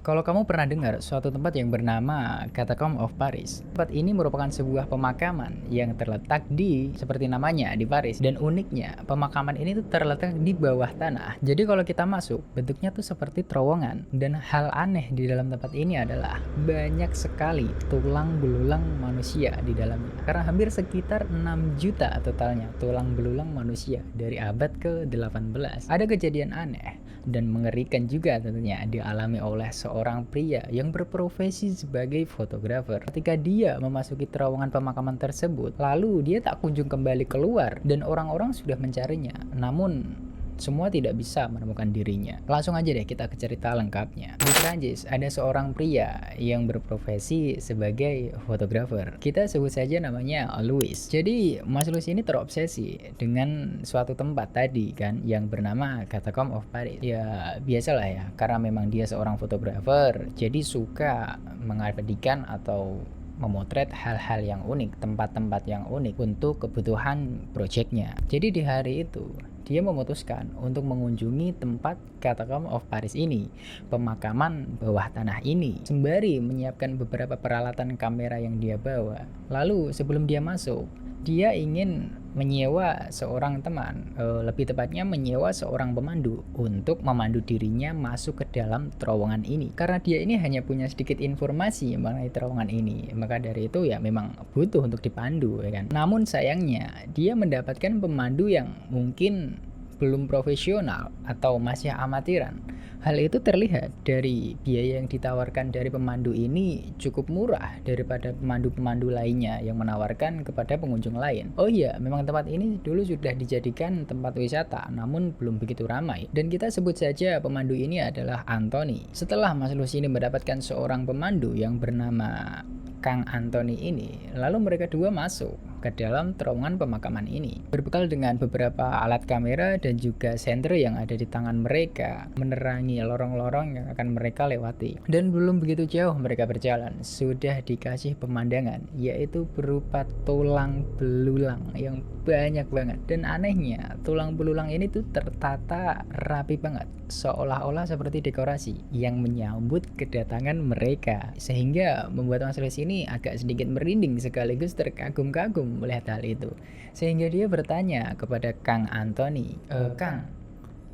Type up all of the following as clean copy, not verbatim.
Kalau kamu pernah dengar suatu tempat yang bernama Catacomb of Paris, tempat ini merupakan sebuah pemakaman yang terletak di, seperti namanya, di Paris. Dan uniknya, pemakaman ini tuh terletak di bawah tanah. Jadi kalau kita masuk, bentuknya tuh seperti terowongan. Dan hal aneh di dalam tempat ini adalah banyak sekali tulang belulang manusia di dalamnya. Karena hampir sekitar 6 juta totalnya tulang belulang manusia dari abad ke-18. Ada kejadian aneh dan mengerikan juga tentunya dialami oleh seorang pria yang berprofesi sebagai fotografer. Ketika dia memasuki terowongan pemakaman tersebut, lalu dia tak kunjung kembali keluar dan orang-orang sudah mencarinya. Namun semua tidak bisa menemukan dirinya. Langsung aja deh kita ke cerita lengkapnya. Di Prancis ada seorang pria yang berprofesi sebagai fotografer. Kita sebut saja namanya Louis. Jadi Mas Louis ini terobsesi dengan suatu tempat tadi kan yang bernama Catacomb of Paris. Ya biasalah ya, karena memang dia seorang fotografer, jadi suka mengabadikan atau memotret hal-hal yang unik, tempat-tempat yang unik untuk kebutuhan proyeknya. Jadi di hari itu dia memutuskan untuk mengunjungi tempat Catacomb of Paris ini, pemakaman bawah tanah ini, sembari menyiapkan beberapa peralatan kamera yang dia bawa. Lalu sebelum dia masuk, dia ingin menyewa seorang teman, lebih tepatnya menyewa seorang pemandu untuk memandu dirinya masuk ke dalam terowongan ini. Karena dia ini hanya punya sedikit informasi mengenai terowongan ini, maka dari itu ya memang butuh untuk dipandu, ya kan. Namun sayangnya dia mendapatkan pemandu yang mungkin belum profesional atau masih amatiran. Hal itu terlihat dari biaya yang ditawarkan dari pemandu ini cukup murah daripada pemandu-pemandu lainnya yang menawarkan kepada pengunjung lain. Oh iya, memang tempat ini dulu sudah dijadikan tempat wisata, namun belum begitu ramai. Dan kita sebut saja pemandu ini adalah Anthony. Setelah Mas Lucy ini mendapatkan seorang pemandu yang bernama Kang Anthony ini, lalu mereka dua masuk ke dalam terowongan pemakaman ini. Berbekal dengan beberapa alat kamera dan juga senter yang ada di tangan mereka, menerangi lorong-lorong yang akan mereka lewati. Dan belum begitu jauh mereka berjalan, sudah dikasih pemandangan, yaitu berupa tulang belulang yang banyak banget. Dan anehnya, tulang belulang ini tuh tertata rapi banget, seolah-olah seperti dekorasi yang menyambut kedatangan mereka. Sehingga membuat Mas Louis ini agak sedikit merinding sekaligus terkagum-kagum melihat hal itu. Sehingga dia bertanya kepada Kang Anthony, Kang,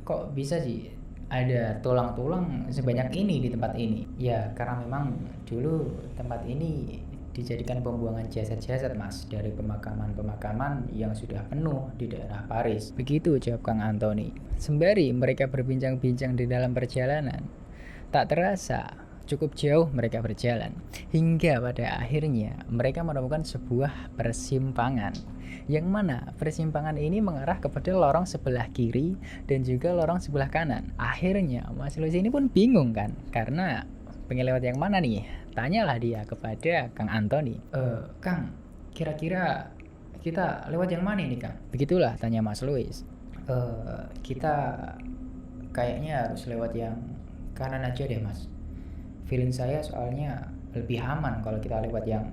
kok bisa sih ada tulang-tulang sebanyak ini di tempat ini? Ya karena memang dulu tempat ini dijadikan pembuangan jasad-jasad Mas, dari pemakaman-pemakaman yang sudah penuh di daerah Paris. Begitu jawab Kang Anthony. Sembari mereka berbincang-bincang di dalam perjalanan, tak terasa cukup jauh mereka berjalan, hingga pada akhirnya mereka menemukan sebuah persimpangan, yang mana persimpangan ini mengarah kepada lorong sebelah kiri dan juga lorong sebelah kanan. Akhirnya Mas Lucy ini pun bingung kan, karena pengen lewat yang mana nih? Tanyalah dia kepada Kang Anthony, Kang, kira-kira kita lewat yang mana ini Kang? Begitulah tanya Mas Louis. Kita kayaknya harus lewat yang kanan aja deh Mas. Feeling saya soalnya lebih aman kalau kita lewat yang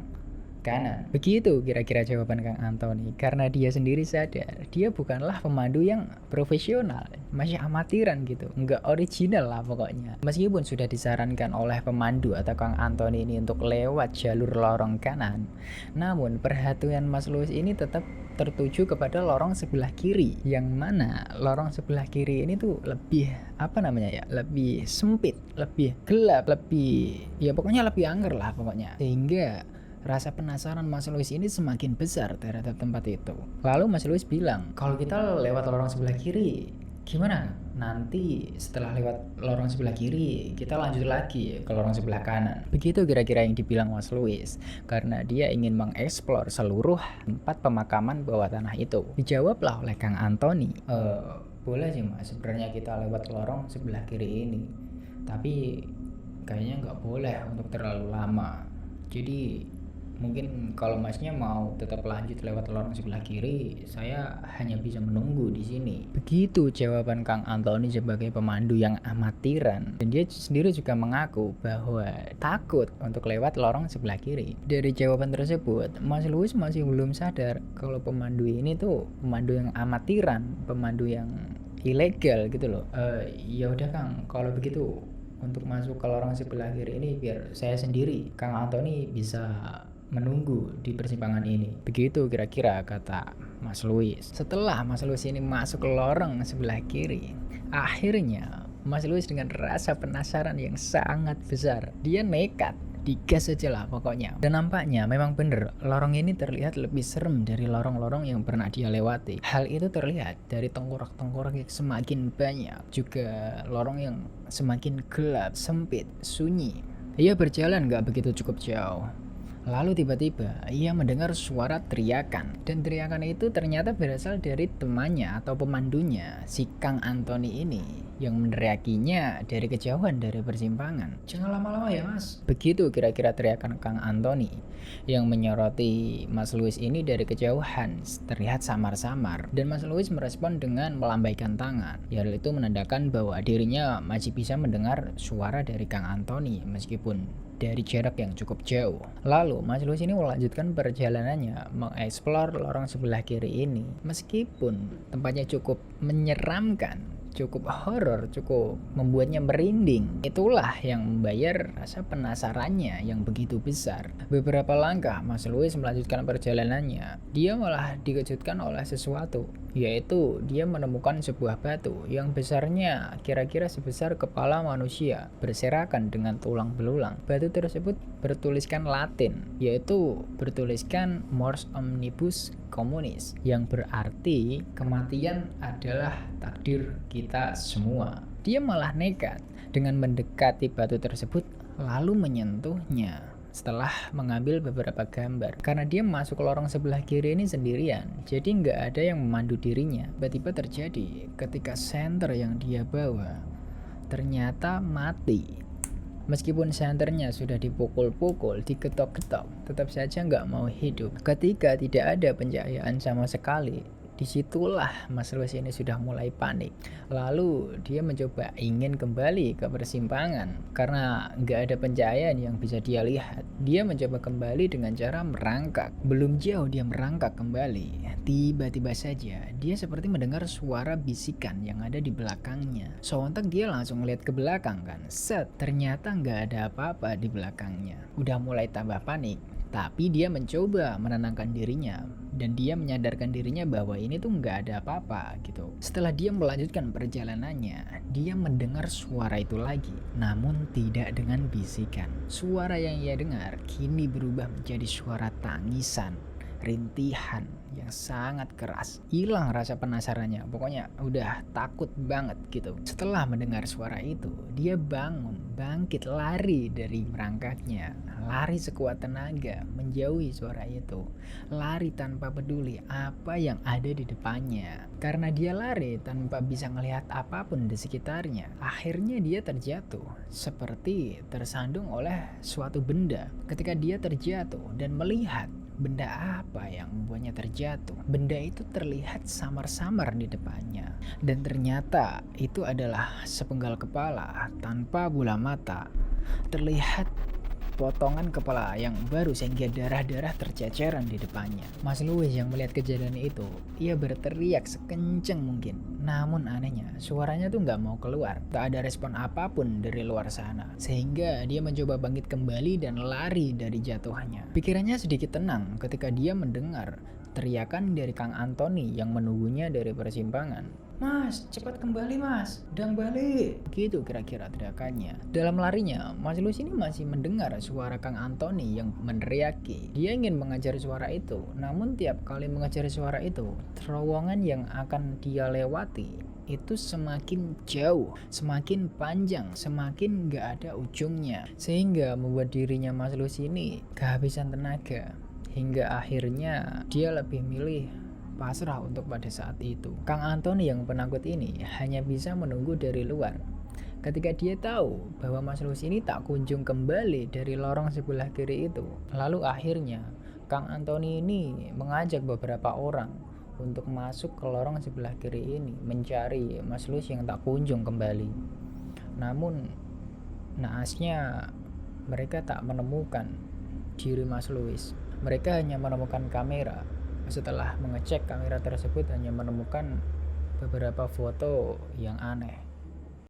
kanan. Begitu kira-kira jawaban Kang Anthony, karena dia sendiri sadar dia bukanlah pemandu yang profesional, masih amatiran gitu, nggak original lah pokoknya. Meskipun sudah disarankan oleh pemandu atau Kang Anthony ini untuk lewat jalur lorong kanan, namun perhatian Mas Louis ini tetap tertuju kepada lorong sebelah kiri, yang mana lorong sebelah kiri ini tuh lebih lebih sempit, lebih gelap, lebih ya pokoknya lebih angker lah pokoknya. Sehingga rasa penasaran Mas Louis ini semakin besar terhadap tempat itu. Lalu Mas Louis bilang, kalau kita lewat lorong sebelah kiri, gimana? Nanti setelah lewat lorong sebelah kiri, kita lanjut lagi ke lorong sebelah kanan. Begitu kira-kira yang dibilang Mas Louis, karena dia ingin mengeksplor seluruh tempat pemakaman bawah tanah itu. Dijawablah oleh Kang Anthony, boleh sih Mas, sebenarnya kita lewat lorong sebelah kiri ini, tapi kayaknya nggak boleh untuk terlalu lama. Jadi mungkin kalau Masnya mau tetap lanjut lewat lorong sebelah kiri, saya hanya bisa menunggu di sini. Begitu jawaban Kang Anthony sebagai pemandu yang amatiran. Dan dia sendiri juga mengaku bahwa takut untuk lewat lorong sebelah kiri. Dari jawaban tersebut, Mas Louis masih belum sadar kalau pemandu ini tuh pemandu yang amatiran, pemandu yang ilegal gitu loh. Ya udah Kang, kalau begitu untuk masuk ke lorong sebelah kiri ini biar saya sendiri, Kang Antoni, bisa menunggu di persimpangan ini. Begitu kira-kira kata Mas Louis. Setelah Mas Louis ini masuk ke lorong sebelah kiri, akhirnya Mas Louis dengan rasa penasaran yang sangat besar, dia nekat digas aja lah pokoknya. Dan nampaknya memang bener, lorong ini terlihat lebih serem dari lorong-lorong yang pernah dia lewati. Hal itu terlihat dari tengkorak-tengkorak yang semakin banyak, juga lorong yang semakin gelap, sempit, sunyi. Ia berjalan gak begitu cukup jauh, lalu tiba-tiba ia mendengar suara teriakan. Dan teriakan itu ternyata berasal dari temannya atau pemandunya, si Kang Antoni ini, yang meneriakinya dari kejauhan dari persimpangan. "Jangan lama-lama ya mas." Begitu kira-kira teriakan Kang Antoni yang menyoroti Mas Louis ini dari kejauhan, terlihat samar-samar. Dan Mas Louis merespon dengan melambaikan tangan. Hal itu menandakan bahwa dirinya masih bisa mendengar suara dari Kang Antoni meskipun dari jarak yang cukup jauh. Lalu Mas Louis ini melanjutkan perjalanannya mengeksplor lorong sebelah kiri ini. Meskipun tempatnya cukup menyeramkan, cukup horor, cukup membuatnya merinding, itulah yang membayar rasa penasarannya yang begitu besar. Beberapa langkah Mas Louis melanjutkan perjalanannya, dia malah dikejutkan oleh sesuatu, yaitu dia menemukan sebuah batu yang besarnya kira-kira sebesar kepala manusia, berserakan dengan tulang belulang. Batu tersebut bertuliskan Latin, yaitu bertuliskan Mors Omnibus Communis, yang berarti kematian adalah takdir kita semua. Dia malah nekat dengan mendekati batu tersebut lalu menyentuhnya. Setelah mengambil beberapa gambar, karena dia masuk ke lorong sebelah kiri ini sendirian, jadi nggak ada yang memandu dirinya. Tiba-tiba terjadi ketika senter yang dia bawa ternyata mati. Meskipun senternya sudah dipukul-pukul, diketok-ketok, tetap saja nggak mau hidup. Ketika tidak ada pencahayaan sama sekali, disitulah Mas Louis ini sudah mulai panik. Lalu dia mencoba ingin kembali ke persimpangan karena nggak ada pencahayaan yang bisa dia lihat. Dia mencoba kembali dengan cara merangkak. Belum jauh dia merangkak kembali, tiba-tiba saja dia seperti mendengar suara bisikan yang ada di belakangnya. Sontak dia langsung melihat ke belakang kan. Set, ternyata nggak ada apa-apa di belakangnya. Udah mulai tambah panik, tapi dia mencoba menenangkan dirinya dan dia menyadarkan dirinya bahwa ini tuh nggak ada apa-apa gitu. Setelah dia melanjutkan perjalanannya, dia mendengar suara itu lagi, namun tidak dengan bisikan. Suara yang ia dengar kini berubah menjadi suara tangisan, rintihan yang sangat keras. Hilang rasa penasarannya, pokoknya udah takut banget gitu. Setelah mendengar suara itu, dia bangun, bangkit, lari dari merangkaknya, lari sekuat tenaga menjauhi suara itu, lari tanpa peduli apa yang ada di depannya. Karena dia lari tanpa bisa melihat apapun di sekitarnya, akhirnya dia terjatuh seperti tersandung oleh suatu benda. Ketika dia terjatuh dan melihat benda apa yang membuatnya terjatuh, benda itu terlihat samar-samar di depannya. Dan ternyata itu adalah sepenggal kepala tanpa bola mata. Terlihat potongan kepala yang baru sehingga darah-darah terceceran di depannya. Mas Louis yang melihat kejadian itu, ia berteriak sekencang mungkin. Namun anehnya, suaranya tuh nggak mau keluar. Tak ada respon apapun dari luar sana. Sehingga dia mencoba bangkit kembali dan lari dari jatuhannya. Pikirannya sedikit tenang ketika dia mendengar teriakan dari Kang Antoni yang menunggunya dari persimpangan. "Mas, cepat kembali mas, dang balik." Gitu kira-kira teriakannya. Dalam larinya, Mas Louis ini masih mendengar suara Kang Antoni yang meneriaki. Dia ingin mengejar suara itu, namun tiap kali mengejar suara itu, terowongan yang akan dia lewati itu semakin jauh, semakin panjang, semakin gak ada ujungnya. Sehingga membuat dirinya Mas Louis ini kehabisan tenaga. Hingga akhirnya dia lebih milih pasrah untuk pada saat itu. Kang Antoni yang penakut ini hanya bisa menunggu dari luar. Ketika dia tahu bahwa Mas Louis ini tak kunjung kembali dari lorong sebelah kiri itu, lalu akhirnya Kang Antoni ini mengajak beberapa orang untuk masuk ke lorong sebelah kiri ini mencari Mas Louis yang tak kunjung kembali. Namun naasnya mereka tak menemukan diri Mas Louis. Mereka hanya menemukan kamera. Setelah mengecek kamera tersebut hanya menemukan beberapa foto yang aneh.